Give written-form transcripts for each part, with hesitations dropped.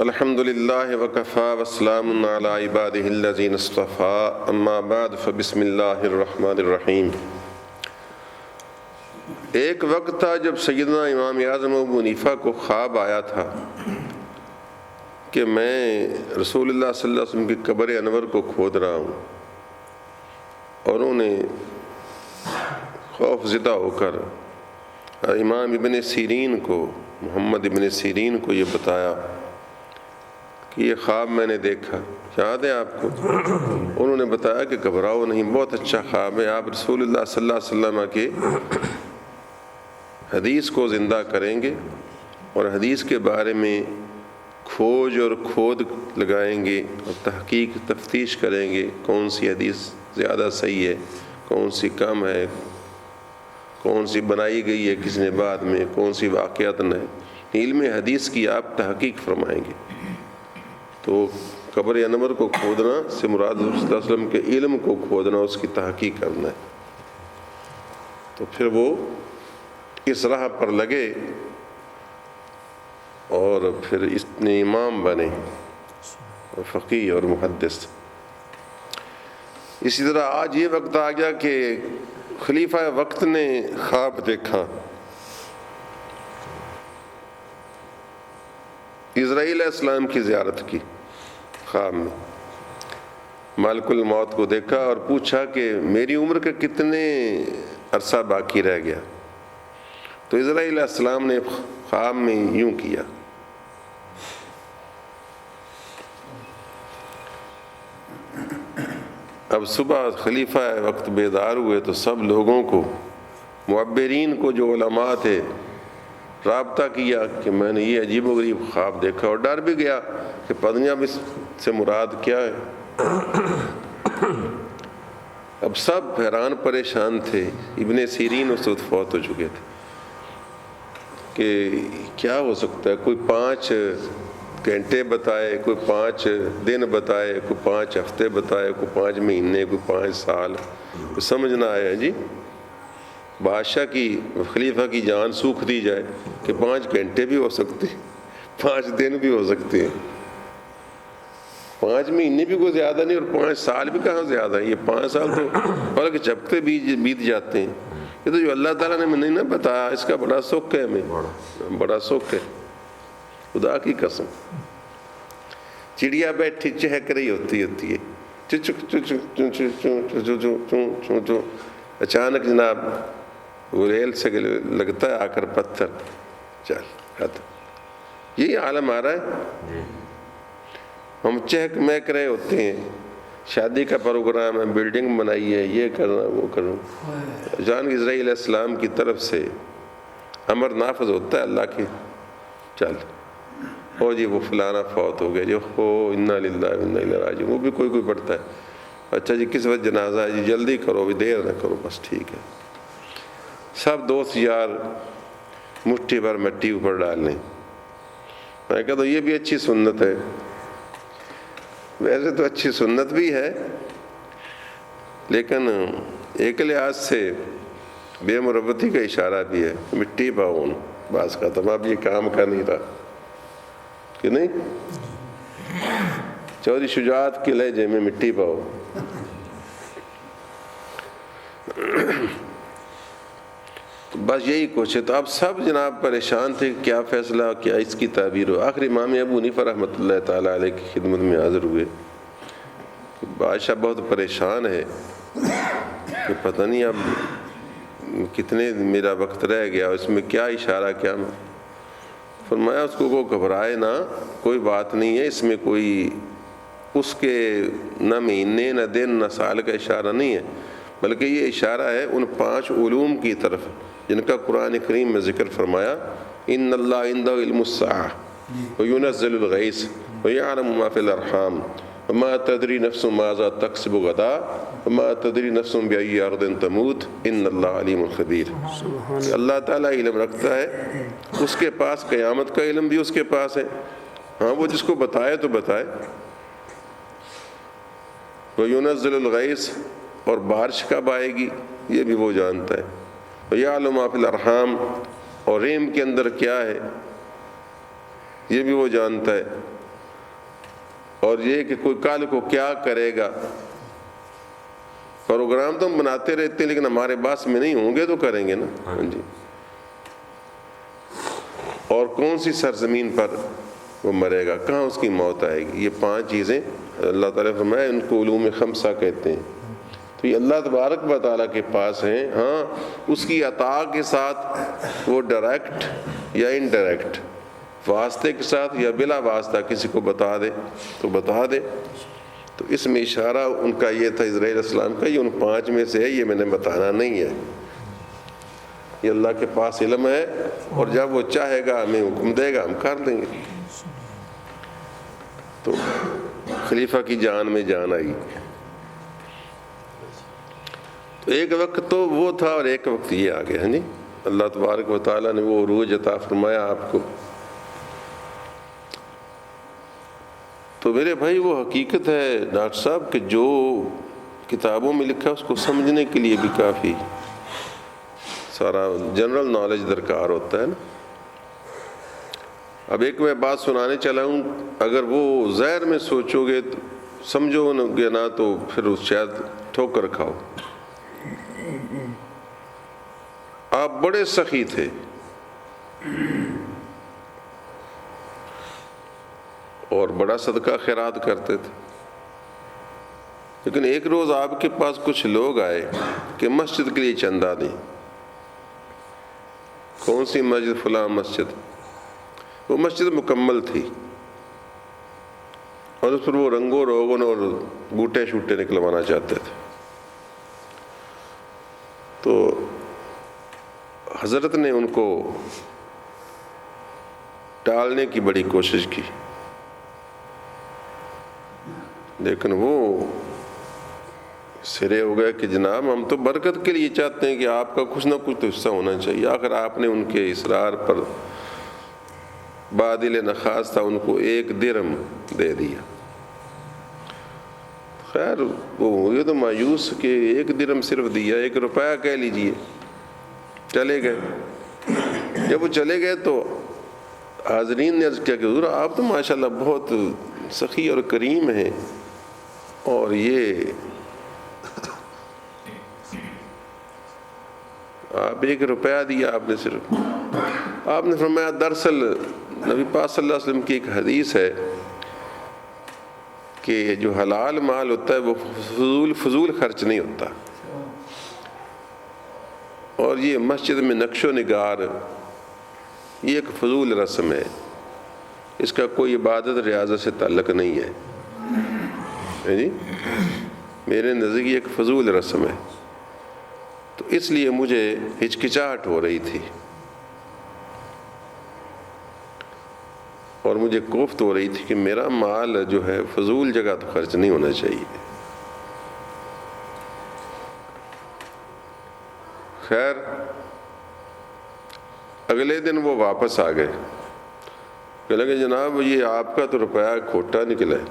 الحمد للہ وکفا وسلام علی عبادہ الذین اصطفیٰ اما بعد فبسم اللہ الرحمن الرحیم۔ ایک وقت تھا جب سیدنا امام اعظم ابو حنیفہ کو خواب آیا تھا کہ میں رسول اللہ صلی اللہ علیہ وسلم کی قبر انور کو کھود رہا ہوں، اور انہوں نے خوف زدہ ہو کر امام ابن سیرین کو، محمد ابن سیرین کو یہ بتایا کہ یہ خواب میں نے دیکھا، یاد ہے آپ کو؟ انہوں نے بتایا کہ گھبراؤ نہیں، بہت اچھا خواب ہے، آپ رسول اللہ صلی اللہ علیہ وسلم کے حدیث کو زندہ کریں گے اور حدیث کے بارے میں کھوج اور کھود لگائیں گے اور تحقیق تفتیش کریں گے، کون سی حدیث زیادہ صحیح ہے، کون سی کم ہے، کون سی بنائی گئی ہے کس نے بعد میں، کون سی واقعات ہے، علم حدیث کی آپ تحقیق فرمائیں گے۔ تو قبر انور کو کھودنا سے مراد صلی اللہ علیہ وسلم کے علم کو کھودنا، اس کی تحقیق کرنا ہے۔ تو پھر وہ اس راہ پر لگے اور پھر اس نے امام بنے، فقیہ اور محدث۔ اسی طرح آج یہ وقت آ گیا کہ خلیفہ وقت نے خواب دیکھا، اسرائیل علیہ السلام کی زیارت کی، خواب میں ملک الموت کو دیکھا اور پوچھا کہ میری عمر کا کتنے عرصہ باقی رہ گیا؟ تو اسرائیل علیہ السلام نے خواب میں یوں کیا، اب صبح خلیفہ وقت بیدار ہوئے تو سب لوگوں کو، معبرین کو، جو علماء تھے، رابطہ کیا کہ میں نے یہ عجیب و غریب خواب دیکھا، اور ڈر بھی گیا کہ پتہ نہیں اب اس سے مراد کیا ہے۔ اب سب حیران پریشان تھے، ابن سیرین اس وقت فوت ہو چکے تھے کہ کیا ہو سکتا ہے، کوئی 5 گھنٹے بتائے، کوئی 5 دن بتائے، کوئی 5 ہفتے بتائے، کوئی 5 مہینے، کوئی 5 سال، کوئی سمجھ نہ آیا جی۔ بادشاہ کی، خلیفہ کی جان سوکھ دی جائے کہ 5 گھنٹے بھی ہو سکتے، 5 دن بھی ہو سکتے ہیں، 5 مہینے بھی کوئی زیادہ نہیں، اور 5 سال بھی کہاں زیادہ ہے۔ یہ 5 سال تو پلک جھپکتے بیت جاتے ہیں۔ یہ تو جو اللہ تعالیٰ نے نہیں نہ بتایا، اس کا بڑا سکھ ہے، ہمیں بڑا سکھ ہے، خدا کی قسم۔ چڑیا بیٹھی چہک رہی ہوتی ہے، اچانک جناب وہ ریل سے لگتا ہے آ کر پتھر، چل ختم۔ یہی عالم آ رہا ہے، ہم چہک مہک رہے ہوتے ہیں، شادی کا پروگرام ہے، بلڈنگ بنائی ہے، یہ کرنا وہ کرنا، جان اسرائیل علیہ السلام کی طرف سے امر نافذ ہوتا ہے اللہ کی، چل او جی وہ فلانا فوت ہو گیا جی، ہو انا للہ و انا الیہ راجعون، وہ بھی کوئی پڑھتا ہے، اچھا جی کس وقت جنازہ ہے جی، جلدی کرو، بھی دیر نہ کرو، بس ٹھیک ہے۔ سب دوست یار مٹھی بھر مٹی اوپر ڈالنے۔ میں کہتا ہوں یہ بھی اچھی سنت ہے، ویسے تو اچھی سنت بھی ہے، لیکن ایک لحاظ سے بے مربتی کا اشارہ بھی ہے، مٹی پاؤن بعض کا تمام، اب یہ کام کا نہیں رہا کہ نہیں، چودھری شجاعت کے لہجے میں مٹی پاؤ۔ تو بس یہی کچھ ہے۔ تو اب سب جناب پریشان تھے کہ کیا فیصلہ، کیا اس کی تعبیر ہو۔ آخر امام ابو حنیفہ رحمۃ اللہ تعالیٰ علیہ کی خدمت میں حاضر ہوئے۔ بادشاہ بہت پریشان ہے کہ پتہ نہیں اب کتنے میرا وقت رہ گیا، اس میں کیا اشارہ کیا۔ فرمایا اس کو گھبرائے نہ، کوئی بات نہیں ہے، اس میں کوئی اس کے نہ مہینے نہ دن نہ سال کا اشارہ نہیں ہے، بلکہ یہ اشارہ ہے ان 5 علوم کی طرف جن کا قرآن کریم میں ذکر فرمایا، ان اللہ عنده علم الساعة وينزل الغیث ويعلم ما في الارحام وما تدری نفس ماذا تکسب غدا وما تدری نفس بأي ارض تموت ان اللہ علیم خبیر۔ اللہ تعالیٰ علم رکھتا ہے، اس کے پاس قیامت کا علم بھی اس کے پاس ہے، ہاں وہ جس کو بتائے تو بتائے۔ وَيُنَزِّلُ الْغَيْثَ، اور بارش کب آئے گی یہ بھی وہ جانتا ہے۔ وَيَعْلَمُ مَا فِي الْأَرْحَامِ، اور رحم کے اندر کیا ہے یہ بھی وہ جانتا ہے۔ اور یہ کہ کوئی کل کو کیا کرے گا، پروگرام تو ہم بناتے رہتے ہیں لیکن ہمارے پاس میں نہیں ہوں گے تو کریں گے نا. ہاں جی. اور کون سی سرزمین پر وہ مرے گا، کہاں اس کی موت آئے گی. یہ 5 چیزیں اللہ تعالیٰ نے فرمایا ان کو علوم 5 کہتے ہیں. تو یہ اللہ تبارک و تعالیٰ کے پاس ہیں. ہاں اس کی عطا کے ساتھ وہ ڈائریکٹ یا انڈائریکٹ، واسطے کے ساتھ یا بلا واسطہ کسی کو بتا دے تو بتا دے. تو اس میں اشارہ ان کا یہ تھا اسرائیل علیہ السلام کا، یہ ان 5 میں سے ہے، یہ میں نے بتانا نہیں ہے. یہ اللہ کے پاس علم ہے، اور جب وہ چاہے گا ہمیں حکم دے گا ہم کر لیں گے. تو خلیفہ کی جان میں جان آئی. تو ایک وقت تو وہ تھا اور ایک وقت یہ آ گیا. جی اللہ تبارک و تعالیٰ نے وہ عروج عطا فرمایا آپ کو. تو میرے بھائی وہ حقیقت ہے ڈاکٹر صاحب کہ جو کتابوں میں لکھا ہے اس کو سمجھنے کے لیے بھی کافی سارا جنرل نالج درکار ہوتا ہے نا. اب ایک میں بات سنانے چلا ہوں، اگر وہ ظاہر میں سوچو گے تو سمجھو گے نا تو پھر شاید ٹھوکر کھاؤ. آپ بڑے سخی تھے، اور بڑا صدقہ خیرات کرتے تھے. لیکن ایک روز آپ کے پاس کچھ لوگ آئے کہ مسجد کے لیے چندہ دیں. کون سی مسجد؟ فلاں مسجد. وہ مسجد مکمل تھی اور اس پر وہ رنگوں روغن اور بوٹے شوٹے نکلوانا چاہتے تھے. تو حضرت نے ان کو ٹالنے کی بڑی کوشش کی، لیکن وہ سرے ہو گئے کہ جناب ہم تو برکت کے لیے چاہتے ہیں کہ آپ کا کچھ نہ کچھ تو حصہ ہونا چاہیے. آخر آپ نے ان کے اصرار پر بادل نخواستہ ان کو 1 درہم دے دیا. خیر وہ یہ تو مایوس کہ 1 درہم صرف دیا، 1 روپیہ کہہ لیجئے. چلے گئے. جب وہ چلے گئے تو حاضرین نے عرض کیا کہ حضور آپ تو ماشاءاللہ بہت سخی اور کریم ہیں، اور یہ آپ 1 روپیہ دیا آپ نے صرف. آپ نے فرمایا دراصل نبی پاک صلی اللہ علیہ وسلم کی ایک حدیث ہے کہ جو حلال مال ہوتا ہے وہ فضول خرچ نہیں ہوتا، اور یہ مسجد میں نقش و نگار یہ ایک فضول رسم ہے، اس کا کوئی عبادت ریاضت سے تعلق نہیں ہے. جی میرے نزدیک یہ ایک فضول رسم ہے. تو اس لیے مجھے ہچکچاہٹ ہو رہی تھی اور مجھے کوفت ہو رہی تھی کہ میرا مال جو ہے فضول جگہ تو خرچ نہیں ہونا چاہیے. خیر اگلے دن وہ واپس آ گئے، کہ لگے جناب یہ آپ کا تو روپیہ کھوٹا نکلا ہے،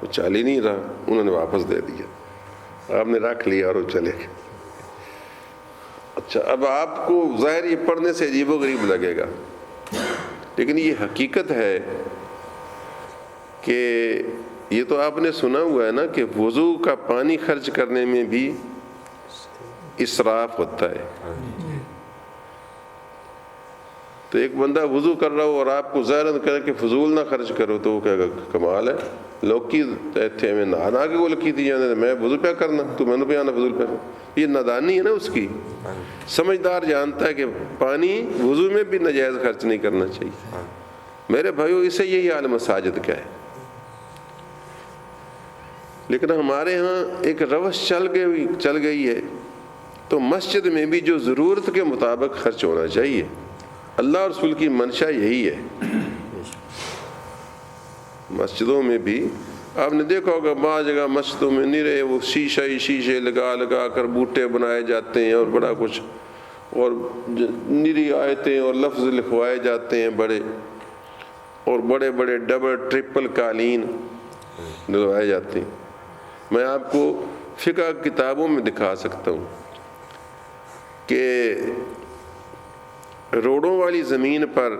وہ چال ہی نہیں رہا. انہوں نے واپس دے دیا، آپ نے رکھ لیا اور وہ چلے گئے. اچھا اب آپ کو ظاہر یہ پڑھنے سے عجیب و غریب لگے گا، لیکن یہ حقیقت ہے کہ یہ تو آپ نے سنا ہوا ہے نا کہ وضو کا پانی خرچ کرنے میں بھی اسراف ہوتا ہے. تو ایک بندہ وضو کر رہا ہو اور آپ کو ظاہر کرے کہ فضول نہ خرچ کرو تو وہ کہے گا کمال ہے، لوکی تھے میں نہا کے وہ لکی تھی میں وضو پہ کرنا تو میں نے پہ آنا فضول پہ. یہ نادانی ہے نا اس کی. سمجھدار جانتا ہے کہ پانی وضو میں بھی ناجائز خرچ نہیں کرنا چاہیے. میرے بھائیو اسے یہی حال مساجد کا ہے. لیکن ہمارے ہاں ایک روش چل گئی ہے، تو مسجد میں بھی جو ضرورت کے مطابق خرچ ہونا چاہیے. اللہ اور رسول کی منشا یہی ہے. مسجدوں میں بھی آپ نے دیکھا ہوگا بعض جگہ مسجدوں میں نہیں رہے وہ شیشے لگا کر بوٹے بنائے جاتے ہیں اور بڑا کچھ، اور نیری آیتیں اور لفظ لکھوائے جاتے ہیں بڑے، اور بڑے بڑے ڈبل ٹرپل قالین لگوائے جاتے ہیں. میں آپ کو فقہ کتابوں میں دکھا سکتا ہوں کہ روڈوں والی زمین پر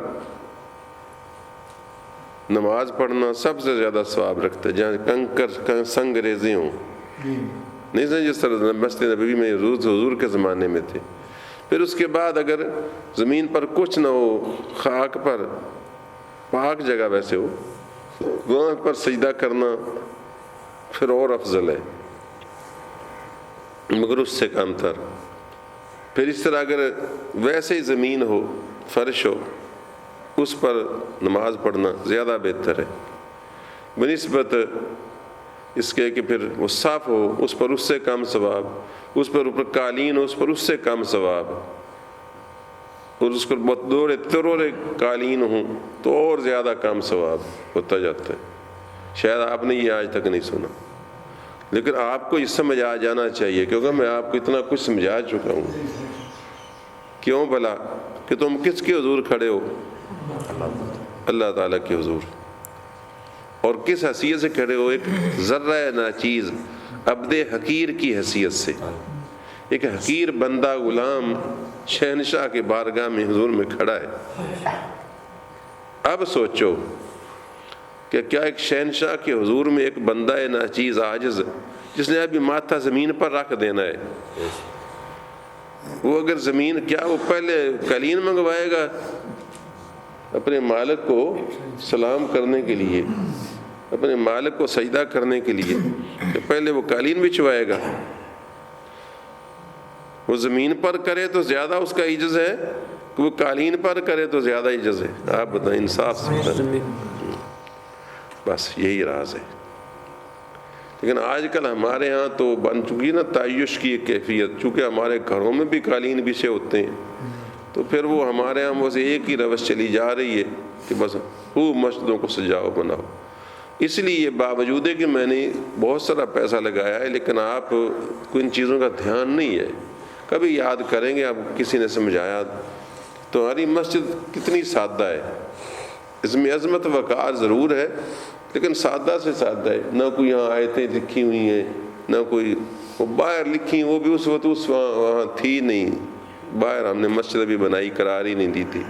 نماز پڑھنا سب سے زیادہ ثواب رکھتا ہے، جہاں کنکر سنگ ریزے ہوں، نہیں سمجھ جس طرح مسجد نبوی میں حضور کے زمانے میں تھے۔ پھر اس کے بعد اگر زمین پر کچھ نہ ہو، خاک پر پاک جگہ ویسے ہو، وہاں پر سجدہ کرنا پھر اور افضل ہے، مگر اس سے کم تر۔ پھر اس طرح اگر ویسے ہی زمین ہو، فرش ہو، اس پر نماز پڑھنا زیادہ بہتر ہے بنسبت اس کے کہ پھر وہ صاف ہو، اس پر اس سے کم ثواب، اس پر اوپر قالین ہو، اس پر اس سے کم ثواب، اور اس پر بہت دوڑے ترورے قالین ہوں تو اور زیادہ کم ثواب ہوتا جاتا ہے۔ شاید آپ نے یہ آج تک نہیں سنا، لیکن آپ کو یہ سمجھ آ جانا چاہیے، کیونکہ میں آپ کو اتنا کچھ سمجھا چکا ہوں۔ کیوں بھلا؟ کہ تم کس کے حضور کھڑے ہو؟ اللہ تعالیٰ کے حضور۔ اور کس حیثیت سے کھڑے ہو؟ ایک ذرہ ناچیز عبد حقیر کی حیثیت سے، ایک حقیر بندہ غلام شہنشاہ کے بارگاہ میں حضور میں کھڑا ہے۔ اب سوچو کہ کیا ایک شہنشاہ کے حضور میں ایک بندہ ناچیز عاجز جس نے ابھی ماتھا زمین پر رکھ دینا ہے، وہ اگر زمین، کیا وہ پہلے قالین منگوائے گا اپنے مالک کو سلام کرنے کے لیے، اپنے مالک کو سجدہ کرنے کے لیے، کہ پہلے وہ قالین بچھوائے گا؟ وہ زمین پر کرے تو زیادہ اس کا عجز ہے کہ وہ قالین پر کرے تو زیادہ عجز ہے؟ آپ بتائیں، انصاف سے بتائیں۔ بس یہی راز ہے۔ لیکن آج کل ہمارے ہاں تو بن چکی نا تعیش کی ایک کیفیت، چونکہ ہمارے گھروں میں بھی قالین بچھے ہوتے ہیں، تو پھر وہ ہمارے ہاں بس ایک ہی روش چلی جا رہی ہے کہ بس خوب مسجدوں کو سجاؤ بناؤ۔ اس لیے باوجود ہے کہ میں نے بہت سارا پیسہ لگایا ہے، لیکن آپ کو ان چیزوں کا دھیان نہیں ہے۔ کبھی یاد کریں گے، آپ کسی نے سمجھایا تمہاری مسجد کتنی سادہ ہے، اس میں عظمت وقار ضرور ہے لیکن سادہ سے سادہ ہے، نہ کوئی یہاں آیتیں لکھی ہوئی ہیں، نہ کوئی وہ باہر لکھی، وہ بھی اس وقت وہاں تھی نہیں، باہر ہم نے مسجد بھی بنائی، قرار ہی نہیں دی تھی،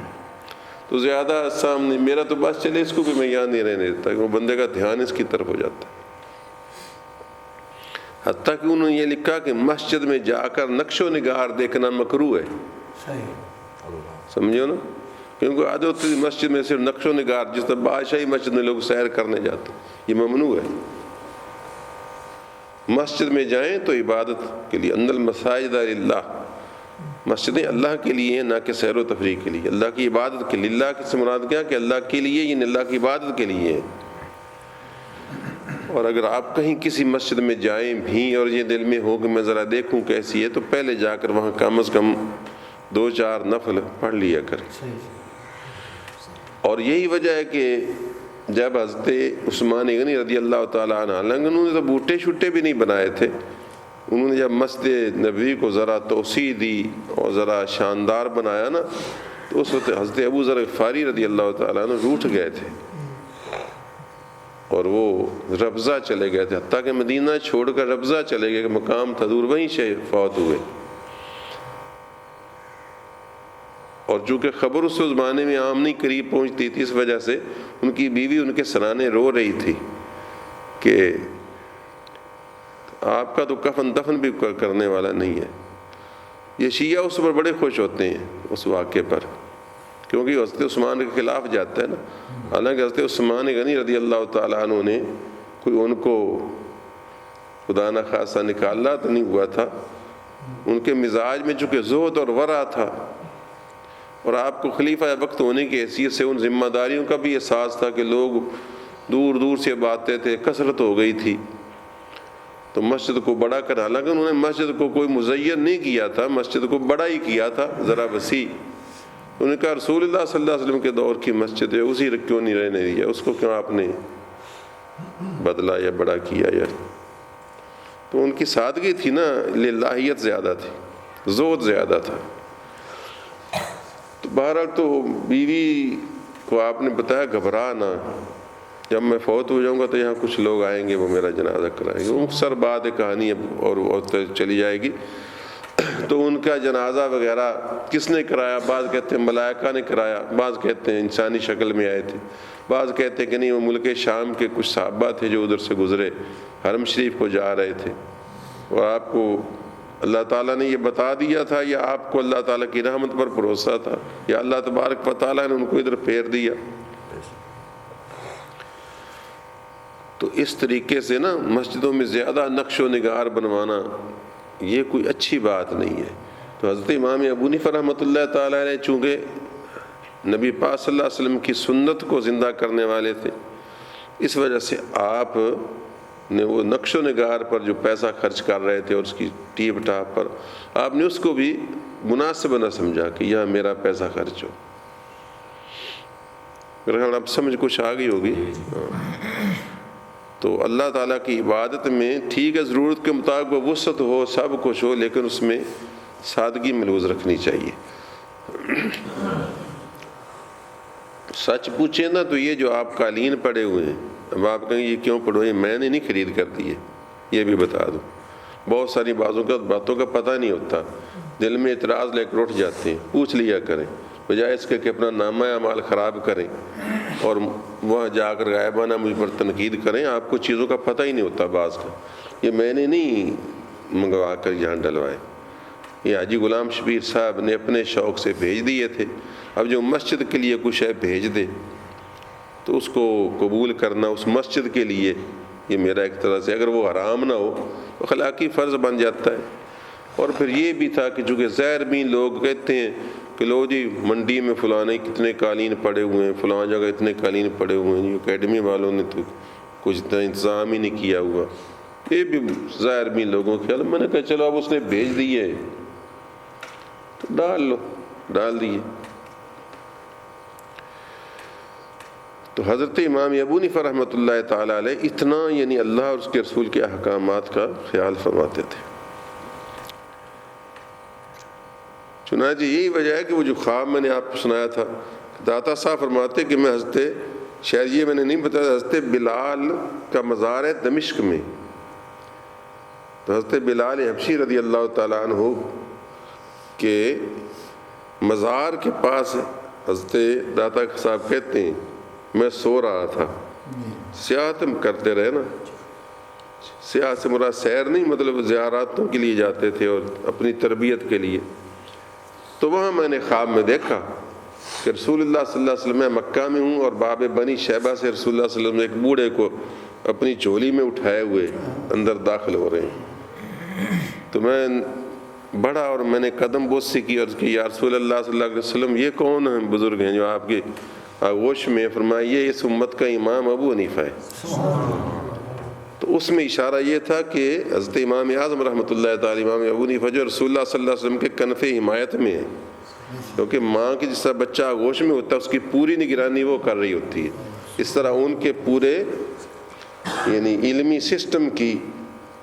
تو زیادہ سامنے میرا تو بس چلے، اس کو بھی میں یاد نہیں رہنے دیتا کہ وہ بندے کا دھیان اس کی طرف ہو جاتا ہے۔ حتیٰ کہ انہوں نے یہ لکھا کہ مسجد میں جا کر نقش و نگار دیکھنا مکروہ ہے، سمجھو نا، کیونکہ عادت ہوتی ہے مسجد میں صرف نقش و نگار، جس طرح بادشاہی مسجد میں لوگ سیر کرنے جاتے ہیں، یہ ممنوع ہے۔ مسجد میں جائیں تو عبادت کے لیے، ان المساجد للہ، مسجدیں اللہ کے لیے ہیں، نہ کہ سیر و تفریح کے لیے، اللہ کی عبادت کے لیے۔ اللہ کی سے مراد کیا کہ اللہ کے لیے، یہ اللہ کی عبادت کے لیے ہے۔ اور اگر آپ کہیں کسی مسجد میں جائیں بھی اور یہ دل میں ہو کہ میں ذرا دیکھوں کیسی ہے، تو پہلے جا کر وہاں کم از کم 2-4 نفل پڑھ لیا کریں۔ اور یہی وجہ ہے کہ جب حضرت عثمان غنی رضی اللہ تعالیٰ عنہ، انہوں نے تو بوٹے شوٹے بھی نہیں بنائے تھے، انہوں نے جب مسجد نبوی کو ذرا توسیع دی اور ذرا شاندار بنایا نا، تو اس وقت حضرت ابو ذر غفاری رضی اللہ تعالیٰ عنہ روٹھ گئے تھے اور وہ ربضہ چلے گئے تھے، حتیٰ کہ مدینہ چھوڑ کر ربضہ چلے گئے کہ مقام تھا دور، وہیں سے فوت ہوئے۔ اور چونکہ خبر اس زمانے میں عام نہیں قریب پہنچتی تھی، اس وجہ سے ان کی بیوی ان کے سرانے رو رہی تھی کہ آپ کا تو کفن دفن بھی کرنے والا نہیں ہے۔ یہ شیعہ اس پر بڑے خوش ہوتے ہیں اس واقعے پر، کیونکہ حضرت عثمان کے خلاف جاتا ہے نا۔ حالانکہ حضرت عثمان غنی رضی اللہ تعالیٰ عنہ نے کوئی ان کو خدا نہ خاصہ نکالا تو نہیں ہوا تھا، ان کے مزاج میں چونکہ زہد اور ورع تھا، اور آپ کو خلیفہ وقت ہونے کی حیثیت سے ان ذمہ داریوں کا بھی احساس تھا کہ لوگ دور دور سے آتے تھے، کثرت ہو گئی تھی، تو مسجد کو بڑا کر، حالانکہ انہوں نے مسجد کو کوئی مزین نہیں کیا تھا، مسجد کو بڑا ہی کیا تھا، ذرا وسیع۔ انہوں نے کہا رسول اللہ صلی اللہ علیہ وسلم کے دور کی مسجد ہے، اسی کیوں نہیں رہنے دیا، اس کو کیوں آپ نے بدلا یا بڑا کیا؟ یا تو ان کی سادگی تھی نا، للہیت زیادہ تھی، زہد زیادہ تھا۔ تو بہرحال تو بیوی کو آپ نے بتایا گھبرا نہ، جب میں فوت ہو جاؤں گا تو یہاں کچھ لوگ آئیں گے، وہ میرا جنازہ کرائیں گے۔ وہ مختصر بات ہے، کہانی اور چلی جائے گی۔ تو ان کا جنازہ وغیرہ کس نے کرایا؟ بعض کہتے ہیں ملائکہ نے کرایا، بعض کہتے ہیں انسانی شکل میں آئے تھے، بعض کہتے ہیں کہ نہیں وہ ملک شام کے کچھ صحابہ تھے جو ادھر سے گزرے، حرم شریف کو جا رہے تھے، اور آپ کو اللہ تعالیٰ نے یہ بتا دیا تھا، یا آپ کو اللہ تعالیٰ کی رحمت پر بھروسہ تھا، یا اللہ تبارک و تعالیٰ نے ان کو ادھر پھیر دیا؟ تو اس طریقے سے نا مسجدوں میں زیادہ نقش و نگار بنوانا یہ کوئی اچھی بات نہیں ہے۔ تو حضرت امام ابو حنیفہ رحمۃ اللہ تعالیٰ علیہ چونکہ نبی پاک صلی اللہ علیہ وسلم کی سنت کو زندہ کرنے والے تھے، اس وجہ سے آپ نے وہ نقش و نگار پر جو پیسہ خرچ کر رہے تھے اور اس کی ٹیپ ٹاپ پر، آپ نے اس کو بھی مناسب نہ سمجھا کہ یہاں میرا پیسہ خرچ ہو۔ میرا خیال اب سمجھ کچھ آ گئی ہوگی۔ تو اللہ تعالیٰ کی عبادت میں ٹھیک ہے ضرورت کے مطابق وہ وسعت ہو، سب کچھ ہو، لیکن اس میں سادگی ملحوظ رکھنی چاہیے۔ سچ پوچھیں نا تو یہ جو آپ قالین پڑے ہوئے ہیں، اب آپ کہیں یہ کیوں پڑے ہوئے ہیں؟ میں نے نہیں خرید کر دی ہے، یہ بھی بتا دوں۔ بہت ساری باتوں کا پتہ نہیں ہوتا، دل میں اعتراض لے کر اٹھ جاتے ہیں۔ پوچھ لیا کریں، بجائے اس کے کہ اپنا نامہ اعمال خراب کریں اور وہاں جا کر غائبانہ مجھ پر تنقید کریں۔ آپ کو چیزوں کا پتہ ہی نہیں ہوتا بعض کا۔ یہ میں نے نہیں منگوا کر یہاں ڈلوائے، یہ حاجی غلام شبیر صاحب نے اپنے شوق سے بھیج دیے تھے۔ اب جو مسجد کے لیے کچھ ہے بھیج دے تو اس کو قبول کرنا اس مسجد کے لیے، یہ میرا ایک طرح سے اگر وہ حرام نہ ہو تو اخلاقی فرض بن جاتا ہے۔ اور پھر یہ بھی تھا کہ چونکہ زہر بین لوگ کہتے ہیں کہ لو جی منڈی میں فلانے کتنے قالین پڑے ہوئے ہیں، فلاں جگہ اتنے قالین پڑے ہوئے ہیں، اکیڈمی والوں نے تو کچھ اتنا انتظام ہی نہیں کیا ہوا، یہ بھی ظاہر بین لوگوں کے خیال۔ میں نے کہا چلو اب اس نے بھیج دیے تو ڈال لو، ڈال دیے۔ تو حضرت امام ابو حنیفہ رحمۃ اللہ تعالیٰ علیہ اتنا یعنی اللہ اور اس کے رسول کے احکامات کا خیال فرماتے تھے۔ چنانچہ یہی وجہ ہے کہ وہ جو خواب میں نے آپ کو سنایا تھا، داتا صاحب فرماتے کہ میں حضرت، شاید یہ میں نے نہیں بتایا، حضرت بلال کا مزار ہے دمشق میں۔ تو حضرت بلال حبشی رضی اللہ تعالیٰ عنہ کے مزار کے پاس حضرت داتا صاحب کہتے ہیں میں سو رہا تھا، سیاحت کرتے رہے نا، سیاحت سے مراد سیر نہیں، مطلب زیاراتوں کے لیے جاتے تھے اور اپنی تربیت کے لیے۔ تو وہاں میں نے خواب میں دیکھا کہ رسول اللہ صلی اللہ علیہ وسلم میں مکہ میں ہوں اور باب بنی شیبہ سے رسول اللہ صلی اللہ علیہ وسلم ایک بوڑھے کو اپنی جھولی میں اٹھائے ہوئے اندر داخل ہو رہے ہیں۔ تو میں بڑھا اور میں نے قدم بوسی کی اور کہ یا رسول اللہ صلی اللہ علیہ وسلم یہ کون ہیں بزرگ ہیں جو آپ کی آغوش میں؟ فرمایا یہ اس امت کا امام ابو حنیفہ ہے۔ تو اس میں اشارہ یہ تھا کہ حضرت امام اعظم رحمۃ اللہ تعالی امام ابو حنیفہ جو رسول اللہ صلی اللہ علیہ وسلم کے کنف حمایت میں ہے، کیونکہ ماں کی جس طرح بچہ آغوش میں ہوتا ہے اس کی پوری نگرانی وہ کر رہی ہوتی ہے، اس طرح ان کے پورے یعنی علمی سسٹم کی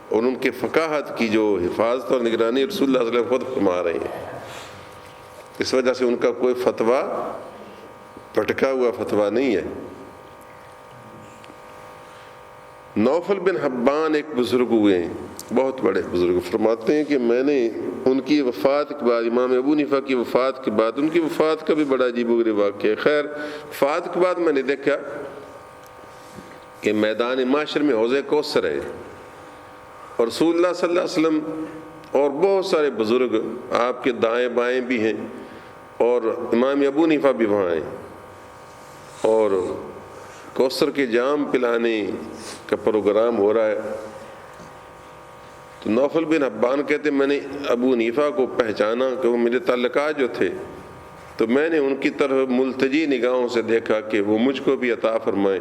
اور ان کے فقاہت کی جو حفاظت اور نگرانی رسول اللہ صلی اللہ علیہ وسلم خود فرما رہے ہیں۔ اس وجہ سے ان کا کوئی فتویٰ پٹکا ہوا فتویٰ نہیں ہے۔ نوفل بن حبان ایک بزرگ ہوئے ہیں، بہت بڑے بزرگ، فرماتے ہیں کہ میں نے ان کی وفات کے بعد، امام ابو حنیفہ کی وفات کے بعد، ان کی وفات کا بھی بڑا عجیب و غریب واقعہ ہے۔ خیر وفات کے بعد میں نے دیکھا کہ میدان معاشر میں حوض کوثر ہے اور رسول اللہ صلی اللہ علیہ وسلم اور بہت سارے بزرگ آپ کے دائیں بائیں بھی ہیں اور امام ابو حنیفہ بھی وہاں ہیں اور کوثر کے جام پلانے کا پروگرام ہو رہا ہے۔ تو نوفل بن حبان کہتے میں نے ابو حنیفہ کو پہچانا کہ وہ میرے تعلقات جو تھے، تو میں نے ان کی طرف ملتجی نگاہوں سے دیکھا کہ وہ مجھ کو بھی عطا فرمائیں۔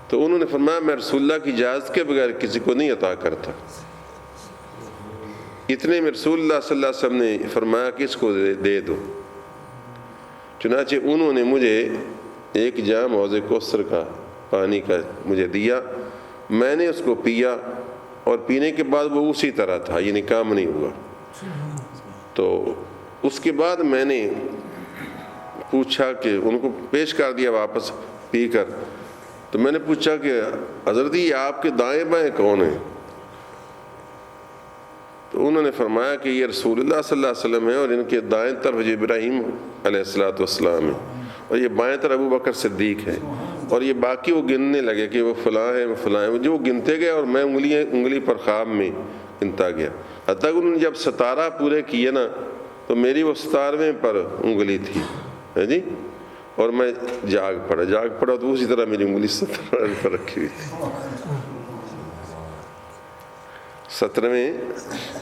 تو انہوں نے فرمایا میں رسول اللہ کی اجازت کے بغیر کسی کو نہیں عطا کرتا۔ اتنے میں رسول اللہ صلی اللہ علیہ وسلم نے فرمایا کہ اس کو دے دو۔ چنانچہ انہوں نے مجھے ایک جام حوض کوثر کا پانی کا مجھے دیا، میں نے اس کو پیا اور پینے کے بعد وہ اسی طرح تھا، یعنی کام نہیں ہوا۔ تو اس کے بعد میں نے پوچھا کہ ان کو پیش کر دیا واپس پی کر، تو میں نے پوچھا کہ حضرت یہ آپ کے دائیں بائیں کون ہیں؟ تو تو انہوں نے فرمایا کہ یہ رسول اللہ صلی اللہ علیہ وسلم ہے، اور ان کے دائیں طرف ابراہیم علیہ السلام ہے، اور یہ بائیں طرف ابو بکر صدیق ہے، اور یہ باقی وہ گننے لگے کہ وہ فلاں ہے وہ فلاں ہے، جو گنتے گئے اور میں انگلی پر خواب میں گنتا گیا، حتیٰ کہ انہوں نے جب 17 پورے کیے نا تو میری وہ 17ویں پر انگلی تھی ہے جی، اور میں جاگ پڑا تو اسی طرح میری انگلی 17 پر رکھی ہوئی تھی، 17ویں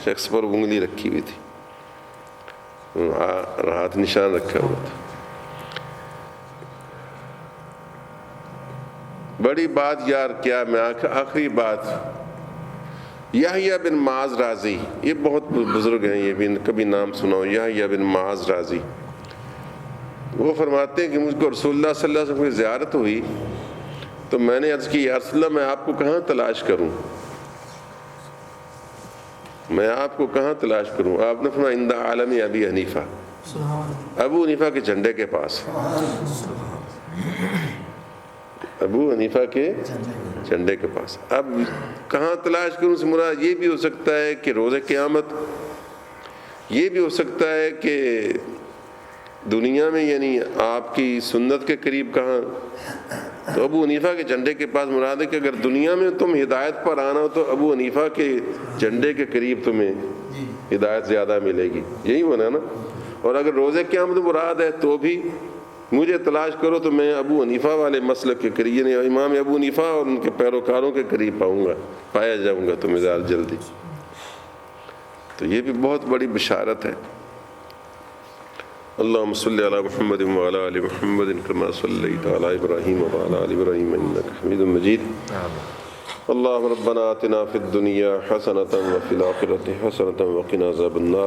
شخص پر انگلی رکھی ہوئی تھی، ہاتھ نشان رکھا ہوا تھا۔ بڑی بات یار کیا میں آخری بات، یحییٰ بن معاذ رازی، یہ بہت بزرگ ہیں، یہ بھی کبھی نام سنا ہو، یحییٰ بن معاذ رازی، وہ فرماتے ہیں کہ مجھ کو رسول اللہ صلی اللہ علیہ وسلم کی زیارت ہوئی تو میں نے عرض کی یا رسول اللہ میں آپ کو کہاں تلاش کروں، میں آپ کو کہاں تلاش کروں؟ آپ نے فرمایا عند عالم ابی حنیفہ، ابو حنیفہ کے جھنڈے کے پاس، ابو حنیفہ کے جھنڈے کے پاس۔ اب کہاں تلاش کروں سے مراد یہ بھی ہو سکتا ہے کہ روز قیامت، یہ بھی ہو سکتا ہے کہ دنیا میں، یعنی آپ کی سنت کے قریب کہاں، تو ابو حنیفہ کے جھنڈے کے پاس مراد ہے کہ اگر دنیا میں تم ہدایت پر آنا ہو تو ابو حنیفہ کے جھنڈے کے قریب تمہیں ہدایت زیادہ ملے گی، یہی ہونا نا۔ اور اگر روز قیامت مراد ہے تو بھی مجھے تلاش کرو تو میں ابو حنیفہ والے مسلک کے قریب، یعنی امام ابو حنیفہ اور ان کے پیروکاروں کے قریب پایا جاؤں گا تمہیں زیادہ جلدی۔ تو یہ بھی بہت بڑی بشارت ہے۔ اللہم صلی علی محمد وعلی آل محمد کما صلیت علی ابراہیم وعلی آل ابراہیم انک حمید مجید۔ اللہم ربنا آتنا فی الدنیا حسنۃ وفی الآخرۃ حسنۃ وقنا عذاب النار۔